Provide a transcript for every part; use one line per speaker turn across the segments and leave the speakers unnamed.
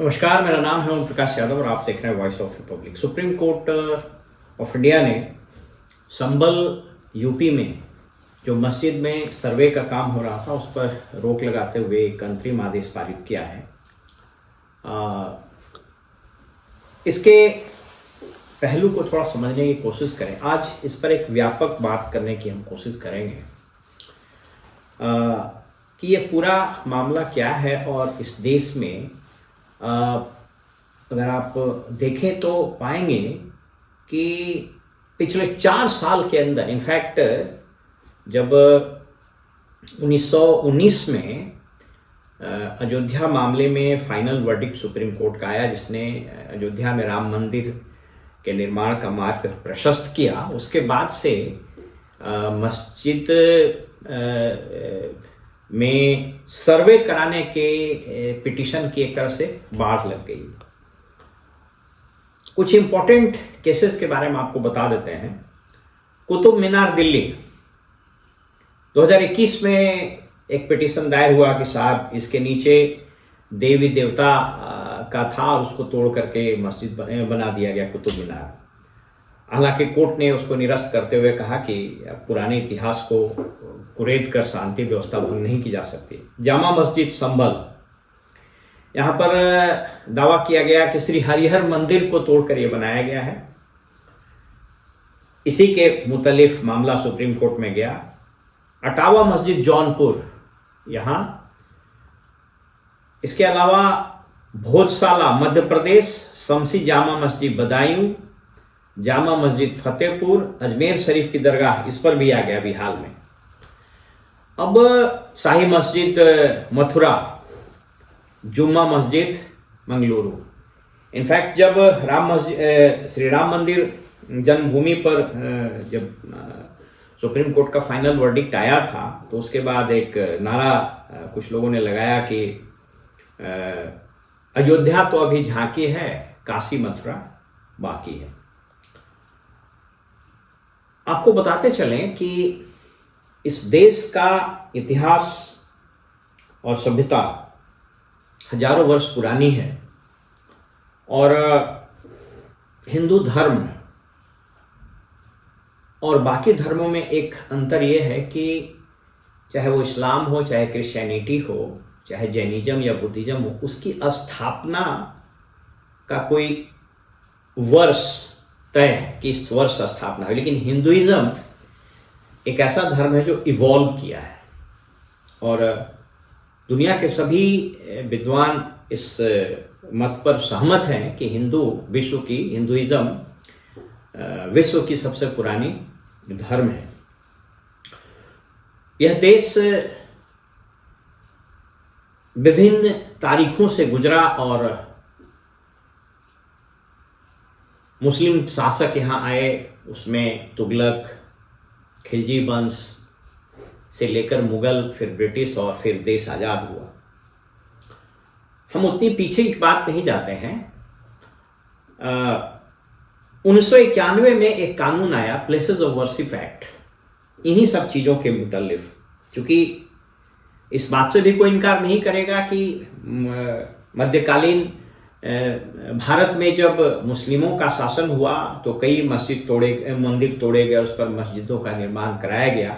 नमस्कार, मेरा नाम है ओम प्रकाश यादव और आप देख रहे हैं voice of Republic. Supreme court of India ने संभल यूपी में जो मस्जिद में सर्वे का काम हो रहा था उस पर रोक लगाते हुए एक अंतरिम आदेश पारित किया है। इसके पहलू को थोड़ा समझने की कोशिश करें। आज इस पर एक व्यापक बात करने की हम कोशिश करेंगे कि ये पूरा मामला क्या है और इस देश में अगर आप देखें तो पाएंगे कि पिछले 4 साल के अंदर, इनफैक्ट जब 1919 में अयोध्या मामले में फाइनल वर्डिक्ट सुप्रीम कोर्ट का आया जिसने अयोध्या में राम मंदिर के निर्माण का मार्ग प्रशस्त किया, उसके बाद से मस्जिद में सर्वे कराने के पिटीशन की एक तरह से बाढ़ लग गई। कुछ इंपॉर्टेंट केसेस के बारे में आपको बता देते हैं। कुतुब मीनार दिल्ली 2021 में एक पिटीशन दायर हुआ कि साहब इसके नीचे देवी देवता का था और उसको तोड़ करके मस्जिद बना दिया गया कुतुब मीनार। हालांकि कोर्ट ने उसको निरस्त करते हुए कहा कि पुराने इतिहास को कुरेद कर शांति व्यवस्था भंग नहीं की जा सकती। जामा मस्जिद संभल, यहाँ पर दावा किया गया कि श्री हरिहर मंदिर को तोड़कर ये बनाया गया है। इसी के मुतल्लिफ मामला सुप्रीम कोर्ट में गया। अटावा मस्जिद जौनपुर, यहाँ इसके अलावा भोजशाला मध्य प्रदेश, शमसी जामा मस्जिद बदायूं, जामा मस्जिद फतेहपुर, अजमेर शरीफ की दरगाह, इस पर भी आ गया अभी हाल में। अब शाही मस्जिद मथुरा, जुम्मा मस्जिद मंगलुरु। इनफैक्ट जब श्री राम मंदिर जन्मभूमि पर जब सुप्रीम कोर्ट का फाइनल वर्डिक्ट आया था तो उसके बाद एक नारा कुछ लोगों ने लगाया कि अयोध्या तो अभी झांकी है, काशी मथुरा बाकी है। आपको बताते चलें कि इस देश का इतिहास और सभ्यता हजारों वर्ष पुरानी है और हिंदू धर्म और बाकी धर्मों में एक अंतर यह है कि चाहे वो इस्लाम हो, चाहे क्रिश्चियनिटी हो, चाहे जैनिज्म या बुद्धिज्म हो, उसकी स्थापना का कोई वर्ष तय है कि इस वर्ष स्थापना है। लेकिन हिंदुइज्म एक ऐसा धर्म है जो इवॉल्व किया है और दुनिया के सभी विद्वान इस मत पर सहमत हैं कि हिंदुइज्म विश्व की सबसे पुरानी धर्म है। यह देश विभिन्न तारीखों से गुजरा और मुस्लिम शासक यहाँ आए, उसमें तुगलक, खिलजी वंश से लेकर मुगल, फिर ब्रिटिश और फिर देश आज़ाद हुआ। हम उतनी पीछे की बात नहीं जाते हैं। 1991 में एक कानून आया, प्लेसेस ऑफ वर्शिप एक्ट, इन्हीं सब चीज़ों के मुतल्लिफ। क्योंकि इस बात से भी कोई इनकार नहीं करेगा कि मध्यकालीन भारत में जब मुस्लिमों का शासन हुआ तो कई मंदिर तोड़े गए, उस पर मस्जिदों का निर्माण कराया गया।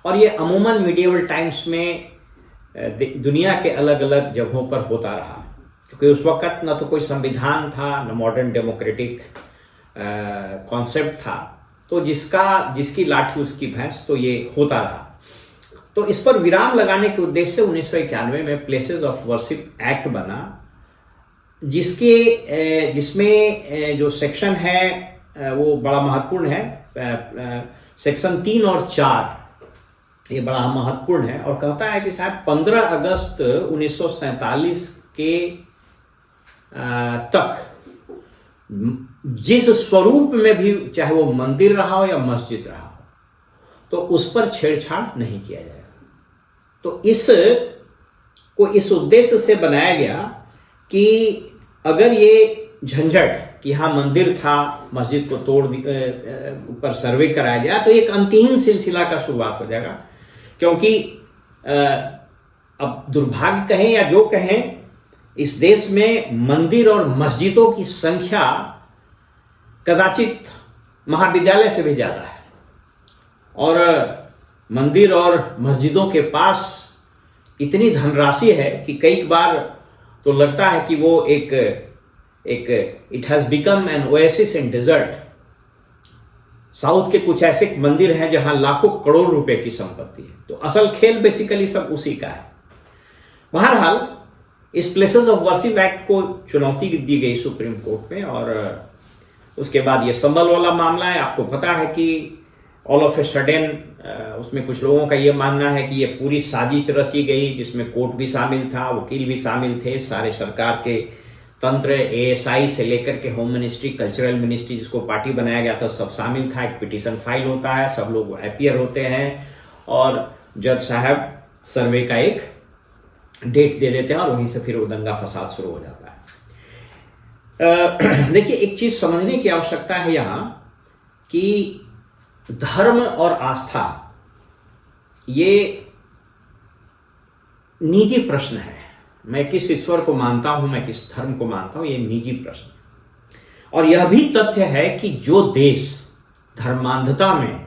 और ये अमूमन मीडिएवल टाइम्स में दुनिया के अलग अलग जगहों पर होता रहा, क्योंकि उस वक़्त न तो कोई संविधान था, न मॉडर्न डेमोक्रेटिक कॉन्सेप्ट था, तो जिसकी लाठी उसकी भैंस, तो ये होता रहा। तो इस पर विराम लगाने के उद्देश्य से 1991 में प्लेसेस ऑफ वर्शिप एक्ट बना, जिसमें जो सेक्शन है वो बड़ा महत्वपूर्ण है। सेक्शन 3 और 4 ये बड़ा महत्वपूर्ण है और कहता है कि साहब 15 अगस्त 1947 के तक जिस स्वरूप में भी, चाहे वो मंदिर रहा हो या मस्जिद रहा हो, तो उस पर छेड़छाड़ नहीं किया जाएगा। तो इस उद्देश्य से बनाया गया कि अगर ये झंझट कि हाँ मंदिर था, मस्जिद को तोड़ पर सर्वे कराया गया, तो एक अंतहीन सिलसिला का शुरुआत हो जाएगा। क्योंकि अब दुर्भाग्य कहें या जो कहें इस देश में मंदिर और मस्जिदों की संख्या कदाचित महाविद्यालय से भी ज्यादा है, और मंदिर और मस्जिदों के पास इतनी धनराशि है कि कई बार तो लगता है कि वो एक it has become an oasis in desert. South के कुछ ऐसे मंदिर हैं जहां लाखों करोड़ रुपए की संपत्ति है। तो असल खेल बेसिकली सब उसी का है। बहरहाल इस प्लेसेस ऑफ वर्शिप एक्ट को चुनौती दी गई सुप्रीम कोर्ट में, और उसके बाद ये संभल वाला मामला है। आपको पता है कि ऑल ऑफ ए सडन उसमें कुछ लोगों का ये मानना है कि ये पूरी साजिश रची गई, जिसमें कोर्ट भी शामिल था, वकील भी शामिल थे, सारे सरकार के तंत्र, एएसआई से लेकर के होम मिनिस्ट्री, कल्चरल मिनिस्ट्री जिसको पार्टी बनाया गया था, सब शामिल था। एक पिटीशन फाइल होता है, सब लोग अपीयर होते हैं और जज साहब सर्वे का एक डेट दे देते हैं और वहीं से फिर वो दंगा फसाद शुरू हो जाता है। देखिए, एक चीज समझने की आवश्यकता है यहां कि धर्म और आस्था ये निजी प्रश्न है। मैं किस ईश्वर को मानता हूं, मैं किस धर्म को मानता हूं, ये निजी प्रश्न है। और यह भी तथ्य है कि जो देश धर्मांधता में,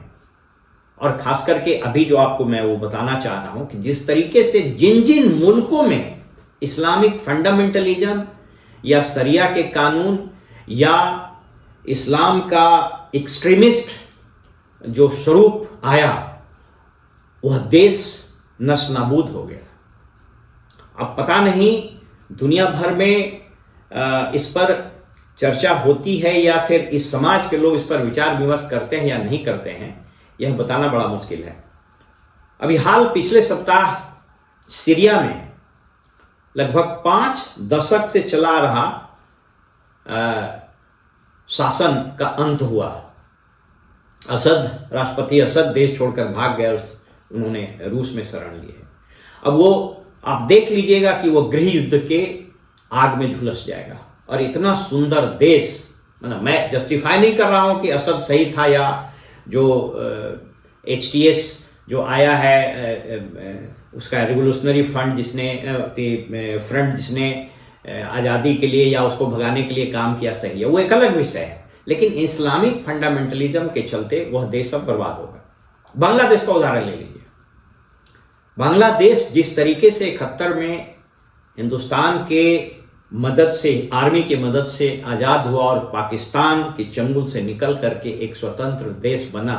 और खास करके अभी जो आपको मैं वो बताना चाह रहा हूं कि जिस तरीके से जिन जिन मुल्कों में इस्लामिक फंडामेंटलिज्म या शरिया के कानून या इस्लाम का एक्सट्रीमिस्ट जो स्वरूप आया, वह देश नस्तानाबूद हो गया। अब पता नहीं दुनिया भर में इस पर चर्चा होती है या फिर इस समाज के लोग इस पर विचार विमर्श करते हैं या नहीं करते हैं, यह बताना बड़ा मुश्किल है। अभी पिछले सप्ताह सीरिया में लगभग 5 दशक से चला रहा शासन का अंत हुआ। राष्ट्रपति असद देश छोड़कर भाग गए और उन्होंने रूस में शरण ली है। अब वो आप देख लीजिएगा कि वो गृह युद्ध के आग में झुलस जाएगा। और इतना सुंदर देश, मतलब मैं जस्टिफाई नहीं कर रहा हूं कि असद सही था या जो HTS जो आया है उसका रिवोल्यूशनरी फ्रंट जिसने आज़ादी के लिए या उसको भगाने के लिए काम किया सही है, वो एक अलग विषय है। लेकिन इस्लामिक फंडामेंटलिज्म के चलते वह देश अब बर्बाद होगा। बांग्लादेश का उदाहरण ले लीजिए। बांग्लादेश जिस तरीके से 71 में हिंदुस्तान के मदद से, आर्मी की मदद से आज़ाद हुआ और पाकिस्तान के चंगुल से निकल करके एक स्वतंत्र देश बना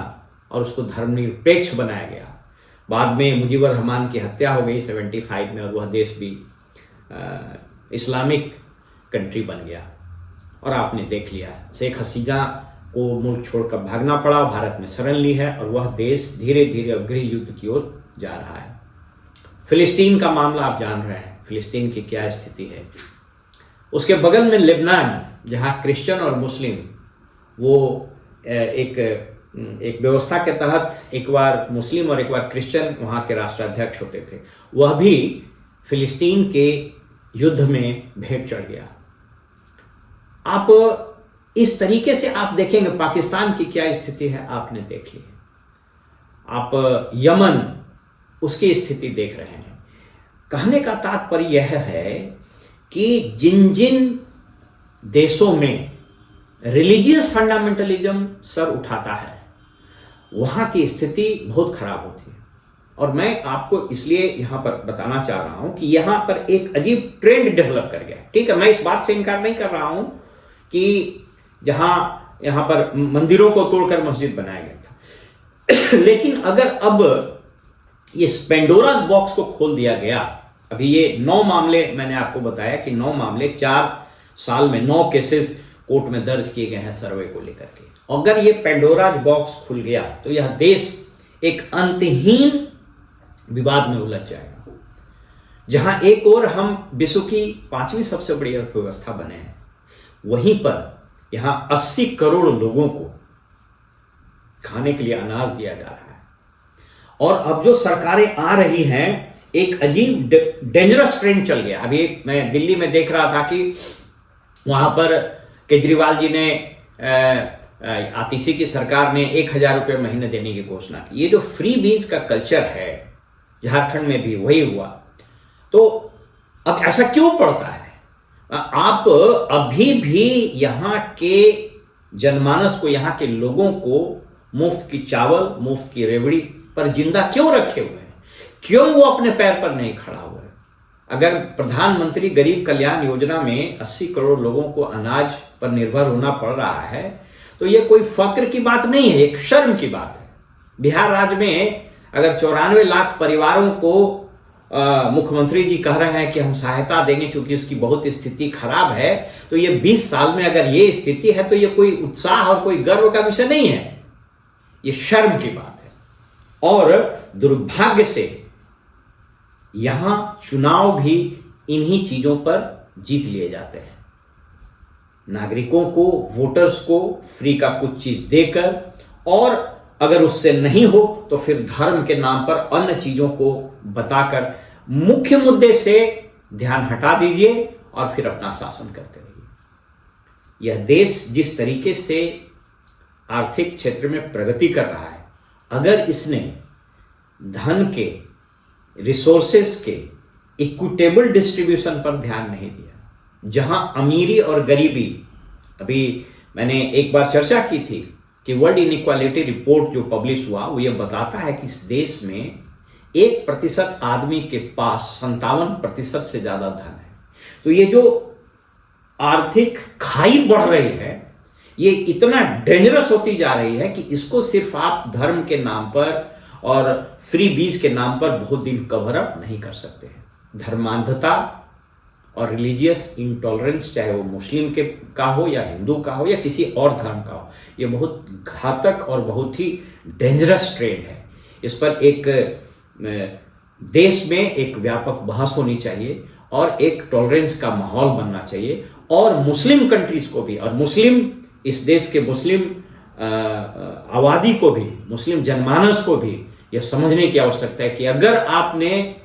और उसको धर्मनिरपेक्ष बनाया गया। बाद में मुजीबुर रहमान की हत्या हो गई 75 में और वह देश भी इस्लामिक कंट्री बन गया। और आपने देख लिया, शेख हसीना को मुल्क छोड़कर भागना पड़ा, भारत में शरण ली है और वह देश धीरे धीरे अब गृह युद्ध की ओर जा रहा है। फिलिस्तीन का मामला आप जान रहे हैं, फिलिस्तीन की क्या स्थिति है। उसके बगल में लेबनान, जहां क्रिश्चियन और मुस्लिम वो एक व्यवस्था के तहत एक बार मुस्लिम और एक बार क्रिश्चियन वहां के राष्ट्राध्यक्ष होते थे, वह भी फिलिस्तीन के युद्ध में भेंट चढ़ गया। आप इस तरीके से आप देखेंगे पाकिस्तान की क्या स्थिति है, आपने देख ली। आप यमन, उसकी स्थिति देख रहे हैं। कहने का तात्पर्य यह है कि जिन जिन देशों में रिलीजियस फंडामेंटलिज्म सर उठाता है, वहां की स्थिति बहुत खराब होती है। और मैं आपको इसलिए यहां पर बताना चाह रहा हूं कि यहां पर एक अजीब ट्रेंड डेवलप कर गया। ठीक है, मैं इस बात से इनकार नहीं कर रहा हूं कि यहां पर मंदिरों को तोड़कर मस्जिद बनाया गया था लेकिन अगर अब ये पेंडोरास बॉक्स को खोल दिया गया, अभी ये 9 मामले मैंने आपको बताया कि 9 मामले 4 साल में 9 केसेस कोर्ट में दर्ज किए गए हैं सर्वे को लेकर के। अगर ये पेंडोरास बॉक्स खुल गया तो यह देश एक अंतहीन विवाद में उलझ जाएगा, जहां एक और हम विश्व की 5वीं सबसे बड़ी अर्थव्यवस्था बने हैं, वहीं पर यहां 80 करोड़ लोगों को खाने के लिए अनाज दिया जा रहा है। और अब जो सरकारें आ रही हैं, एक अजीब डेंजरस ट्रेंड चल गया। अभी मैं दिल्ली में देख रहा था कि वहां पर केजरीवाल जी ने आतिशी की सरकार ने 1000 रुपये महीने देने की घोषणा की। ये जो फ्री बीज का कल्चर है, झारखंड में भी वही हुआ। तो अब ऐसा क्यों पड़ता है? आप अभी भी यहाँ के जनमानस को, यहाँ के लोगों को मुफ्त की चावल, मुफ्त की रेवड़ी पर जिंदा क्यों रखे हुए हैं? क्यों वो अपने पैर पर नहीं खड़ा हुआ है? अगर प्रधानमंत्री गरीब कल्याण योजना में 80 करोड़ लोगों को अनाज पर निर्भर होना पड़ रहा है, तो ये कोई फक्र की बात नहीं है, एक शर्म की बात है। बिहार राज्य में अगर 94 लाख परिवारों को मुख्यमंत्री जी कह रहे हैं कि हम सहायता देंगे क्योंकि उसकी बहुत स्थिति खराब है, तो ये 20 साल में अगर ये स्थिति है तो ये कोई उत्साह और कोई गर्व का विषय नहीं है, ये शर्म की बात है। और दुर्भाग्य से यहां चुनाव भी इन्हीं चीजों पर जीत लिए जाते हैं। नागरिकों को, वोटर्स को फ्री का कुछ चीज देकर, और अगर उससे नहीं हो तो फिर धर्म के नाम पर अन्य चीजों को बताकर मुख्य मुद्दे से ध्यान हटा दीजिए और फिर अपना शासन करते रहिए। यह देश जिस तरीके से आर्थिक क्षेत्र में प्रगति कर रहा है, अगर इसने धन के, रिसोर्सेस के इक्विटेबल डिस्ट्रीब्यूशन पर ध्यान नहीं दिया, जहां अमीरी और गरीबी, अभी मैंने एक बार चर्चा की थी कि वर्ल्ड इनइक्वालिटी रिपोर्ट जो पब्लिश हुआ वो ये बताता है कि इस देश में 1% आदमी के पास 57% से ज्यादा धन है। तो ये जो आर्थिक खाई बढ़ रही है, ये इतना डेंजरस होती जा रही है कि इसको सिर्फ आप धर्म के नाम पर और फ्री बीज के नाम पर बहुत दिन कवर अप नहीं कर सकते हैं। धर्मांधता और रिलीजियस इंटॉलरेंस, चाहे वो मुस्लिम के का हो या हिंदू का हो या किसी और धर्म का हो, ये बहुत घातक और बहुत ही डेंजरस ट्रेंड है। इस पर एक देश में एक व्यापक बहस होनी चाहिए और एक टॉलरेंस का माहौल बनना चाहिए, और मुस्लिम कंट्रीज को भी, और मुस्लिम, इस देश के मुस्लिम आबादी को भी, मुस्लिम जनमानस को भी यह समझने की आवश्यकता है कि अगर आपने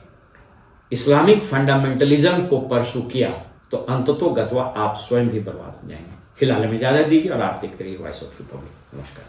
इस्लामिक फंडामेंटलिज्म को परसू किया तो अंततोगत्वा आप स्वयं भी बर्बाद हो जाएंगे। फिलहाल हमें इजाजत दीजिए और आप देखते रहिए वॉइस ऑफ रिपब्लिक। नमस्कार।